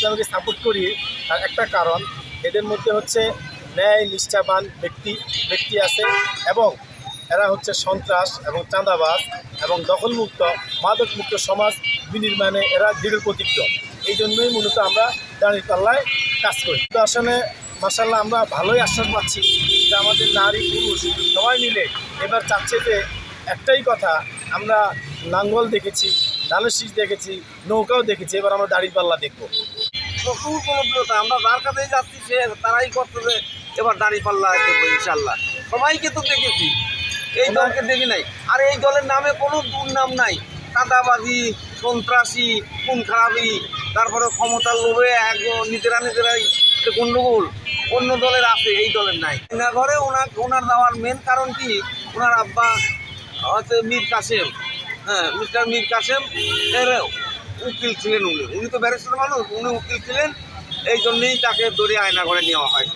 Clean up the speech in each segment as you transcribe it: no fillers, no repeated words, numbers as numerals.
ইসলামকে সাপোর্ট করি তার একটা কারণ, এদের মধ্যে হচ্ছে ন্যায় নিষ্ঠাবান ব্যক্তি আছে, এবং এরা হচ্ছে সন্ত্রাস এবং চাঁদাবাজ এবং দখলমুক্ত মাদকমুক্ত সমাজ বিনির্মাণে এরা দৃঢ় প্রতিজ্ঞ। এই জন্যই মূলত আমরা দাঁড়িপাল্লায় কাজ করি। তো আসলে মাশাআল্লাহ আমরা ভালোই আশ্বাস পাচ্ছি যে আমাদের নারী পুরুষ সবাই মিলে এবার চাচ্ছে যে একটাই কথা, আমরা লাঙ্গল দেখেছি, ধানের শীষ দেখেছি, নৌকাও দেখেছি, এবার আমরা দাঁড়িপাল্লা দেখবো। প্রচুর জনপ্রিয়তা, আমরা যার কাছেই যাচ্ছি সে তারাই করতেছে এবার দাঁড়িপাল্লা দেবো ইনশাল্লাহ। সবাইকে তো দেখেছি, এই দলকে দেখি নাই। আর এই দলের নামে কোনো দুর্নাম নাই, চাঁদাবাজি, সন্ত্রাসী, খুন খারাপি, তারপরে ক্ষমতার লোভে নিজেরাই গণ্ডগোল অন্য দলের আছে, এই দলের নাই। না ঘরে ওনার যাওয়ার মেন কারণ কি, ওনার আব্বা হচ্ছে মীর কাসেম, হ্যাঁ মিস্টার মীর কাসেম এর উকিল ছিলেন। উনি তো ব্যারিস্টার মানুষ, উনি উকিল ছিলেন, এই জন্যেই তাকে ধরে আয়নাঘরে নেওয়া হয়।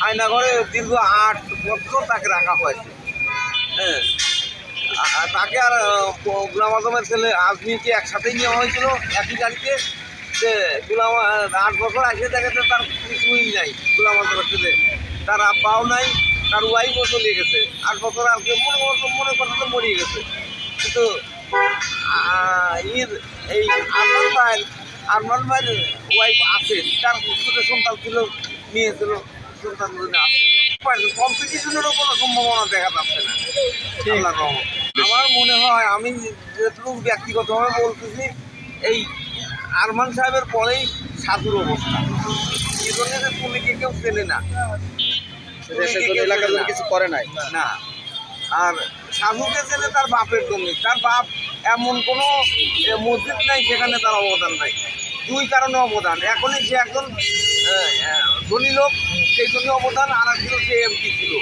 আয়নাঘরে দীর্ঘ 8 বছর তাকে রাখা হয়েছে। হ্যাঁ, তাকে আর গোলাম আজমের ছেলে আজমিকে একসাথেই নেওয়া হয়েছিল একই গাড়িতে। যে 8 বছর আসে দেখেছে তার কিছুই নাই, গোলাম আজমের ছেলে, তার আব্বাও নাই, তার ওয়াইফও চলে গেছে। 8 বছর আর কি মনে কথা তো মরিয়ে গেছে। কিন্তু এই আরমান ভাইয়ের ওয়াইফ আছে, তার ছোটো সন্তান ছিল, মেয়ে ছিল, সন্তান আছে। কম্পিটিশনেরও কোনো সম্ভাবনা দেখা যাচ্ছে না আল্লাহর রহমতে। আমার মনে হয়, আমি যেটুকু ব্যক্তিগতভাবে বলতেছি, এই আরমান সাহেবের পরেই সাধুর অবস্থা। এই জন্য যে পুলিকে কেউ চেনে না, এলাকার কিছু করে নাই না। আর সাধুকে চেনে তার বাপের জন্য, তার বাপ এমন কোনো মসজিদ নাই সেখানে তার অবদান নাই। 2 কারণে অবদান, এখনই সে একজন ধনী লোক, সেই জন্য অবদান, আর একজন সে এমপি ছিল।